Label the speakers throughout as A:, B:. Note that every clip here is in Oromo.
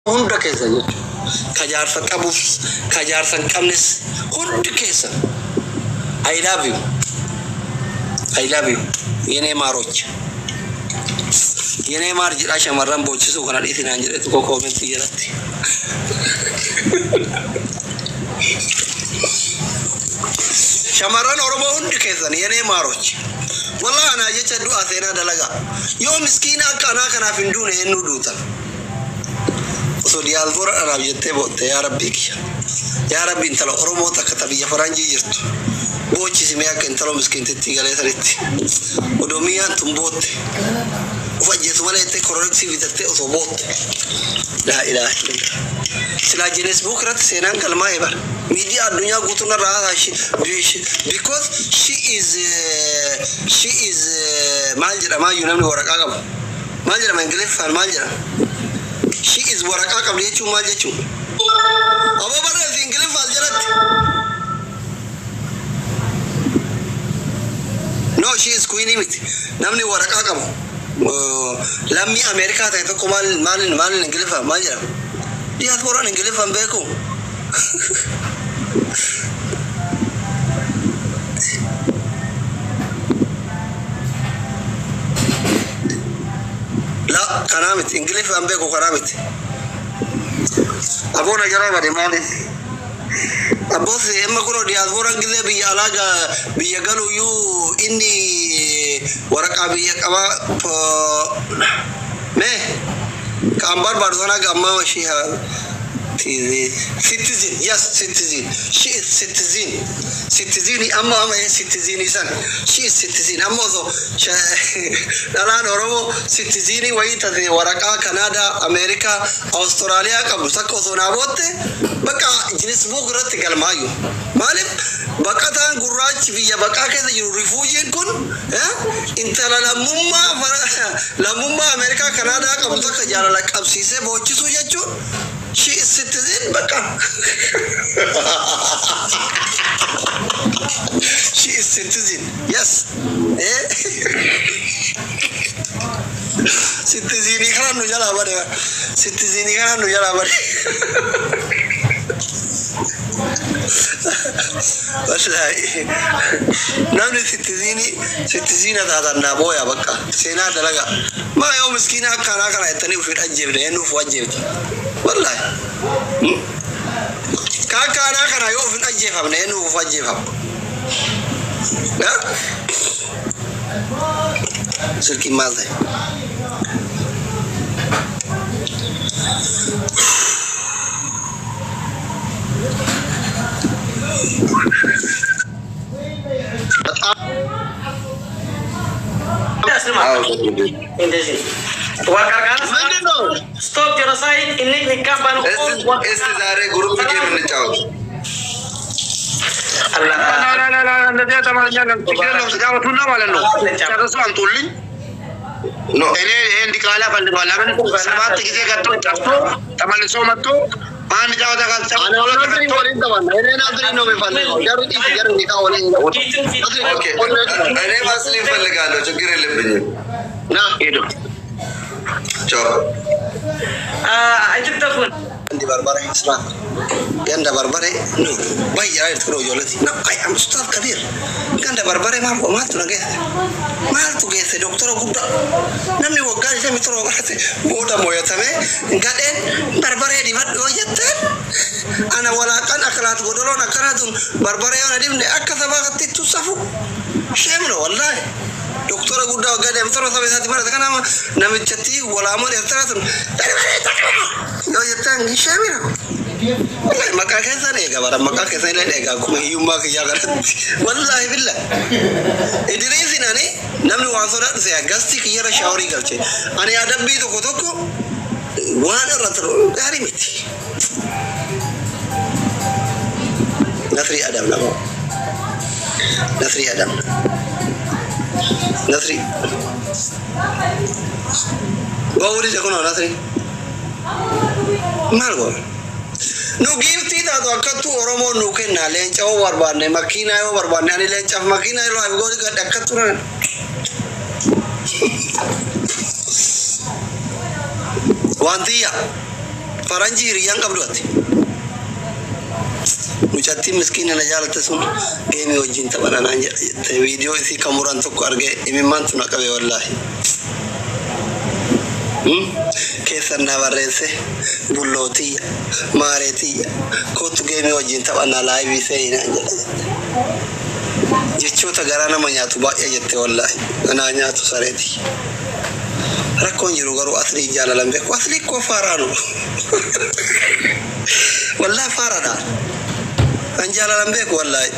A: hunda keessa jechuudha. Kajaarsa qabuuf kajaarsa hin qabnes hundi keessa. I love you. I love you. Yene maaroch. Yene maar jira shamarran boochisuu kana dhiisinaan jedhe tokko koomentii jalatti. Shamarran Oromoo hundi keessan yene maaroch. Wallahi ana jecha du'a seenaa dalaga. Yoo miskiina akka anaa kanaaf hin duune eenyu duuta. So diaspora Arab jette botte ya rabbi kiya. Ya rabbi intala Oromoo takka tabiyya faranjii jirtu. Bochisi me akka intala miskintitti galee sanitti. Odomiyaan tumbotte. Ufajjeetu malee itti korreksi bitatte osoo bootte. La ilaha illallah. Sila jenes bukrat seenaan kalmaa ebar. Media addunyaa guutuun irraa because she is maal jedhama namni waraqaa qabu. Maal jedhama Ingiliffaan maal jedhama? She is waraqaa qabdi jechuun maal jechuun? Aboo barreessi Ingiliffaan jalatti. No, she is queen miti. Namni waraqaa qabu. Lammii Ameerikaa ta'e tokko maal Ingiliffaan maal jedhama? Diasporaan Ingiliffaan beeku. La kanamit Ingiliffaan beeku kanamit. Abona jara bade maali. Abos emma kuno diaspora gile biya alaga biya galu yu inni waraqaa biya qaba me kambar barzana gamma washiha citizen. Yes, citizen. She is citizen. Citizen amma citizen isan. She is citizen. Amma so dalan Oromo citizen wayita de waraqaa Canada, America, Australia qabu sakko sona botte baka jinis buqrat galmayu. Malif baqatan gurraachi biyya baqa keessa jiru refugee kun intala lamumma America, Canada qabu sakka jaalala qabsiise boochisu jechuun. She is citizen, baka. She is citizen. Yes. Citizen ikana nu jala bade. Citizen ikana nu jala bade. Wallahi. Namni citizen ada na boya baka. Sena dalaga. Ma yo miskina kana itani ufid ajibne enu fu ajibta. والله كاكا يوفي الأجيفة من هنا وفجيفة لا سلكي ماذا
B: Stop genocide in Nick Campano.
A: Este grupo que me chao. No.
C: Ini dikala pandai sama tiga kartu kartu, taman somato, mana jauh dah kalau sama.
A: Ini nanti no me pandai. Jarum kita oleh. Okay. Ini masih pandai kalau cukir lebih.
C: Nah, itu.
A: Coba.
B: Itu telepon.
A: Di barbare Islam. Yang da barbare no. Bayi ya itu rojolati. Nah, I am Ustaz Kabir. Kan da barbare mampu matu lagi. Matu gese dokter gudda. Namni wagari saya mitro wagari. Boda moya tame. Gaden barbare di mat wajata. Ana walakan akalat godolo nakaratun barbare yang adim de akasabagat itu safu. Shemno wallahi. Dokter gudda gade mitro sampai saat mana kan nama namichati wala amal ertaratun. Yo jatang shamira. Wallahi maka kesa ne ga bara maka kesa ne ga kuma yumma ka ya garat. Wallahi billah. Idris nani namni wasora sai gasti ki yara shawari galche. Ani adabbi to kotoko wana ratro dari miti. Nasri adam lamo. Nasri adam. Nasri. Gauri jakono Nasri. Margo. No gifti da to akatu Oromo no kenna lencha o barbanne makina o barbanne ani lencha makina lo ay gori ga akatu na. Wantiya فرنجي ريان قبلوتي مجاتي مسكين أنا جالت تسون جيمي وجين تبنا نانجا فيديو إثي كاموران تكو أرجع إمي مان تناكبي والله كيف أنا بريسه بولوتي مارتي كوت جيمي وجين تبنا لايف يسير نانجا جيتشو تجارنا ما ياتو بقى يجتة والله أنا ياتو سريتي ركون يروغرو أصلي جالا لمبك وأصلي كوفارانو والله فاردا أنجالا لمبك والله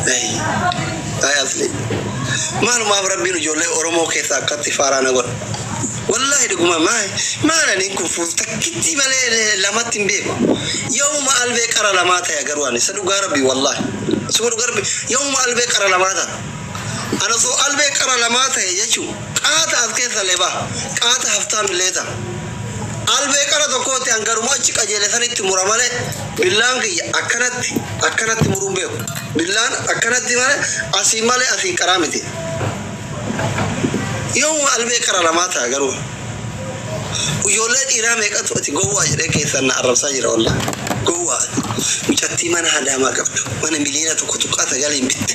A: أي أصلي ما بربي نجولي أورمو كيسا كتي فارانا قول والله دقوما ما نكون فتكتي بالي لما تنبيكو يوم ألبك أرى لما تيا قرواني سدو غربي والله سدو غربي يوم ألبك أرى لما تا أنا سو ألبك أرى لما تيا يجو قاعد أذكر سلبا قاعد هفتان ليتا ألبك أرى تقوتي أنكر ما تشك أجلسني تمرمله بلانك أكنت مرمبيو بلان أكنت ماله أسيماله أسي كرامتي يوم ألبك أرى لما تيا قروا ويولد إيران يكتب أتي جوا جريك يسنا عرب ساجر والله جوا مجتي من هذا ما كفته من ملينا تكتب جالين بيت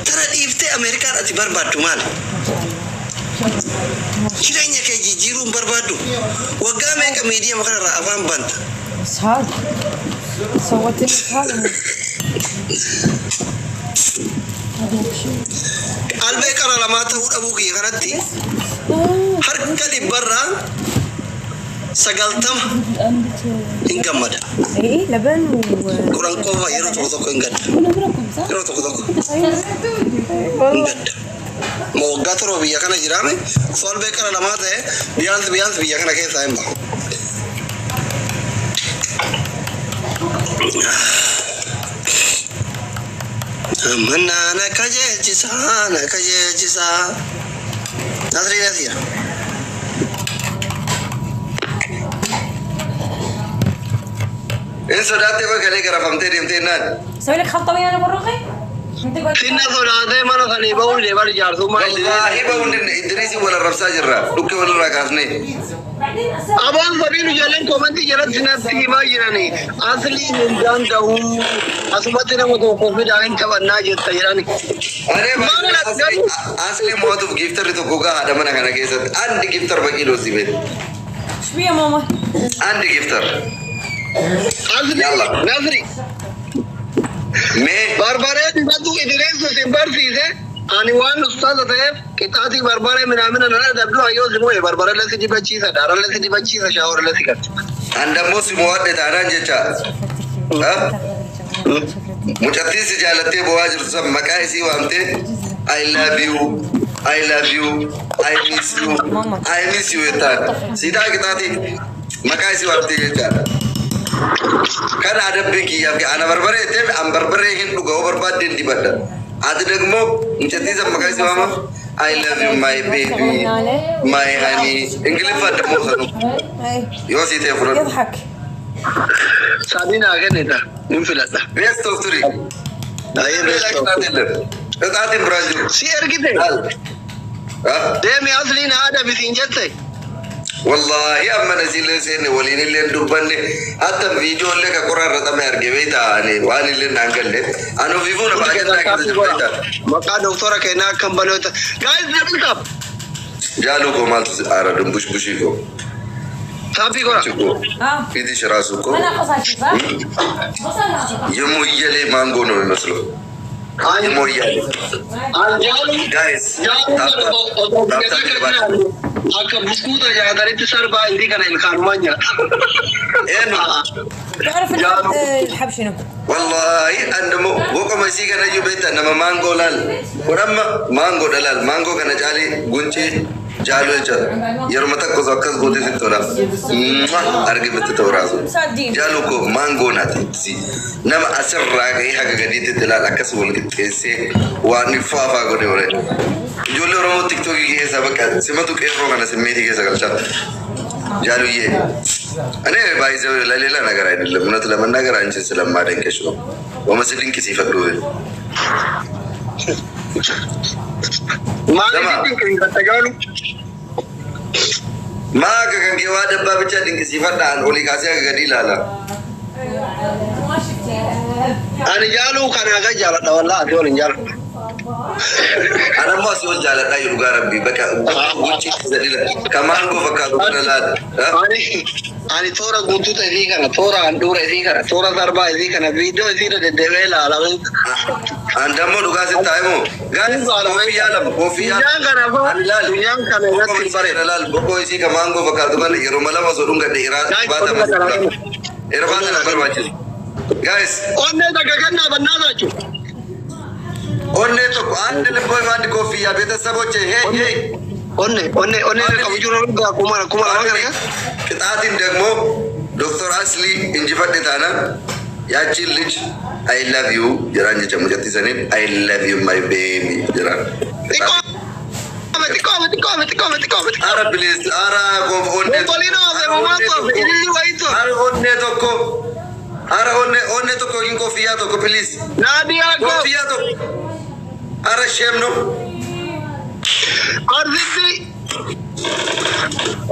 A: ترى إفتى أمريكا أتي بربادو مال كيرانيا كي جيرون بربادو وقامي كميديا مكان رأفان بند
D: صاد صوتي صاد
A: ألبك أرى لما تقول أبوك يغنتي هركلي برا سجلتم إنكم ماذا؟
D: إيه لبن
A: kurang kau ya rotok rotok enggak rotok rotok enggak mau gator biya kana jirame soal bekara lama teh biang biya kana kayak saya mbak mana nak kaje jisa nasri nasir إن صدقت بقى كرا فهمتني يمتنان
D: سوي لك خلطة ويا أنا بروحي
A: سينا صدقت ما نخلي بقول لي بقول جارسو ما والله بقول إن إدريسي ولا رفسا جرا لوك ولا راكاسني أبان سبيل جالين كومنتي جرا سنتي ما جراني أصلي من جان داو أسمعتنا متوقف في جالين كبرنا جت جراني أري ما أصلي ما تو جيفتر تو كوكا هذا ما نكنا كيسات عندي جيفتر بكيلو سيبت
D: شو يا ماما
A: عندي جيفتر يلا نظري मैं बार-बार है तू इधर से सिंपल चीज है अनिवार्य उस्ताद है किताबी बार-बार है मिनामिना ना दबलो आयो जिमो है बार-बार ले सी बच्ची सा डारा ले सी बच्ची सा शावर ले सी कर अंडमो सिमोद दे दारा जेचा मुचत्ती से जालते बोआज सब मकाई सी वामते I love you I miss you इतना सीधा किताबी मकाई सी वामते जेचा kan ada begi yang anak berbara itu am berbara yang lu gak berbat di badan ada dengmo menceti sama kasih mama I love you my baby my honey English ada mau satu yo sih telepon
D: يضحك
A: sabina kan itu nimfilat dah best of three ayo best of itu ada Brazil share gitu dia mi asli na ada bisinjat sih والله أما نزيل سين ولين اللي ندبني أتم فيديو اللي كقرار رتم يرجع بيتا أني وأنا اللي نانجل له أنا فيفون بعدين نانجل بيتا مكان دكتورة كنا كم بنوتا guys نبي كاب جالو كمال أرادم بوش كو tapi kok ini serasuko yemo yele mango no maslo yemo yele guys akan buku tu jangan dari besar bah ini kan ilkan manja
D: تعرف الحب شنو؟
A: والله عندما بوكو مسي كنا جبت nama mango lal kurama mango dalal mango kana jali gunci jalu aja yarmata ko zakkas gode se tora arge bet tora jalu ko mango nati si nama asra gai haga gadi te dalal akas bol ke se wani fafa gode ore jole romo tiktok ki sabaka simatu ke ro kana se meri ke sagal chat jalu ye ane bai zo lalila nagar አይደለም እውነት ለመናገር አንቺ ስለማደንቀሽ ነው ወመስልኝ ከሲ ፈቅዶ ማለት ነው ما كان جواد باب جدين كسيفنا عن أولي كاسيا قديلا لا
C: أنا جالو كان أجا جالنا والله أدول جال
A: أنا ما سوى جالنا يلقى ربي بكا وجهي زديلا كمان كو فكا لا
C: أنا ثورة قلت تذيك أنا ثورة عندور تذيك أنا ثورة ضربة تذيك أنا فيديو تذيك الدويلة على وين
A: عندما لقاس التايمو قال كوفي عالم
C: yang kana nasi bare
A: lal boko isi kamango fakatukan irumala masodunga de bata masudunga irabata na barwachi guys
C: onne daga ganna banna zachu
A: onne to andele boy mandi coffee ya beta saboche hey
C: onne kabujuro da kuma magana
A: kitatin degmo Dr. Asli injifate tana ya chillich I love you jaranje chamujati sanin I love you my baby jaran
C: Come.
A: Ara please, ara onne.
C: Polino, mamato, ili waito.
A: Ara onne toko. Ara onne toko in kofia toko please.
C: Nadia go.
A: Kofia toko. Ara shemno.
C: Arziki.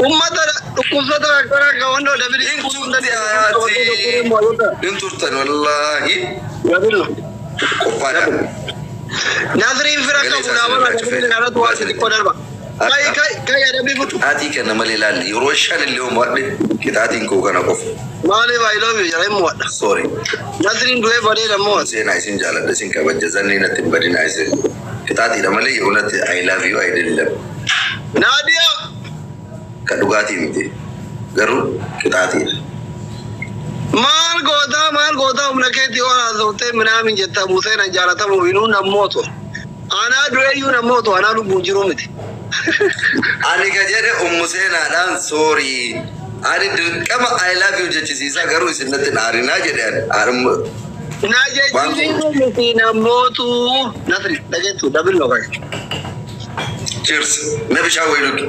C: Ummata kusata kara gawando dabiri
A: Inturti ayati. Inturtan wallahi.
C: Yadillo.
A: Kopara.
C: Nazrin firaka munawala kana to wasi kodarba. Kai ada bibutu.
A: Ati kana malilal yuroshan اليوم wadi kitati ko kana kof.
C: Male I love you jaray mo.
A: Sorry.
C: Nazrin duwe bade da mo.
A: Sai na isin jala da sin ka bajja zanni na timbari na isin. Kitati da mali yonati I love you I didn't love.
C: Nadia.
A: Kadugati miti. Garu kitati.
C: Mal goda umnaketi wala zote mnamin jetta musena jalata mo inuna moto. Ana duwe yuna moto ana lu bunjiromiti.
A: Ani kajere ummusena dan sorry. Ani kama I love you jechi sisa garu isinati nari na jeden aram
C: Naje jini na moto nasri dagetu double logai.
A: cheers nabi shawiluki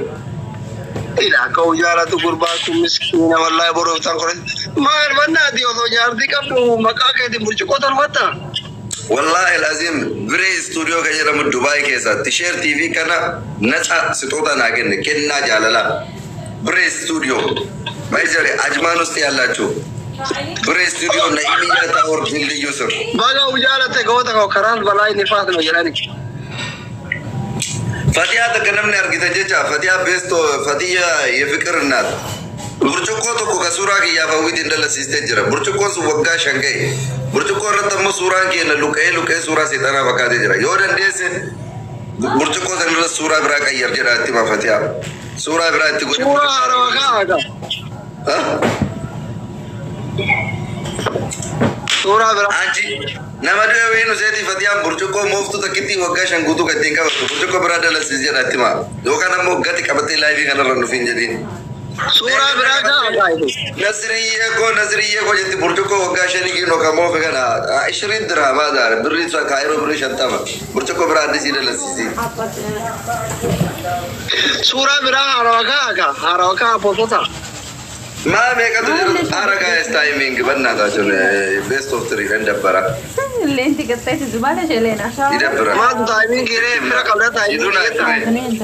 C: Ila kau jala tu kurbaku miskina wallahi boro tangkore mar banna dio to jardi kabdu makake di burchuko tan wata
A: والله العظيم بري استوديو كجرا من دبي كيسا تشير تي في كنا نتا ستوتا ناگن كنا جاللا بري استوديو ما يجري اجمان است يالله چو بري استوديو نايمي جاتا اور بيلدي يوسف
C: baga ujala te gota ko karan balai nifas no jelani
A: فتيا تكلمنا ارغيتا جچا فتيا بيستو فتيا يفكر الناس burcuko to ko kasura ki ya fa widin dalla siste jira burcuko su wagga shangai burcuko rata mo sura ki na lukai sura se tara baka de jira yodan dese burcuko san la sura bra ka yar jira ti ma fatiha sura bra ti go
C: sura rawaga
A: ha
C: sura bra
A: anji namadu wenu seti fatiha burcuko muftu ta kiti wagga shangu to ka tinka burcuko bra dalla siste jira ti ma dokana mo gati kabate live kana ranu fin jadi
C: sura beraga
A: نظريه كو جتي برتكو وغاشني كي نو كمو فغنا 20 درهم هذا بريت كايرو بري شتما برتكو براد سي لسيسي
C: sura beraga haraga potota
A: ما ميكاتو ارغا اس تايمينغ بنا دا جن بيست اوف 3 رندبرا
D: اللي انت قطيت الزباله شيلينا
C: ما timing kire fira kabla timing
D: انت